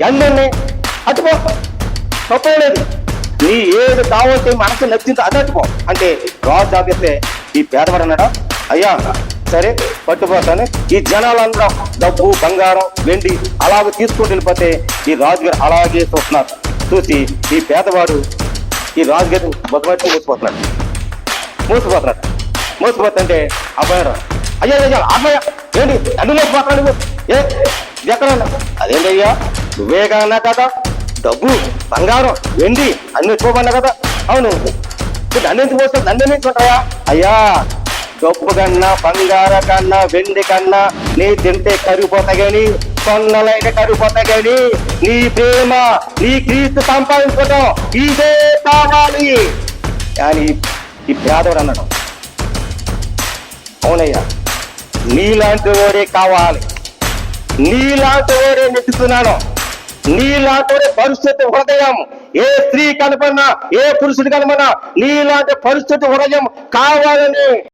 ఎందరిని అటుపో, తప్పలేదు. నీ ఏది కావాలంటే మనసు నచ్చింది అది అటుపో అంటే రాజు జాబితే ఈ పేదవాడు అన్నాడా, అయ్యా సరే పట్టుపోతాను. ఈ జనాలందరూ డబ్బు బంగారం వెండి అలాగే తీసుకుంటూ వెళ్ళిపోతే ఈ రాజుగారు అలాగే చూస్తున్నారు. చూసి ఈ పేదవాడు ఈ రాజుగారు బొద్దబట్టి మోసిపోతుంటే అబ్బాయి అయ్యా అయ్యా అబ్బాయ ఏంటి అన్ని మోసిపోతాను నువ్వు ఏ ఎక్కడన్నా అదేంటయ్యా నువ్వేగా అన్నా కదా డబ్బు బంగారం వెండి అన్ని చూపన్నా కదా. అవును నన్నెందుకు పోస్తావు, నన్నెందుకుంటాయా అయ్యా, డబ్బు కన్నా బంగార కన్నా వెండి కన్నా నీ తింటే కరిగిపోతాయి కానీ కొన్నలైతే కరిగిపోతాయి కానీ నీ ప్రేమ నీ క్రీస్తు సంపాదించుకోవటం ఇదే కావాలి అని ఈ పేదవాడు అన్నాడు. అవునయ్యా నీలాంటి వాడే కావాలి, నీలాంటి వాడే నెట్టుతున్నాను, నీలాంటి పరిస్థితి హృదయం ఏ స్త్రీ కనపడినా ఏ పురుషుడు కనపడినా నీలాంటి పరిస్థితి హృదయం కావాలని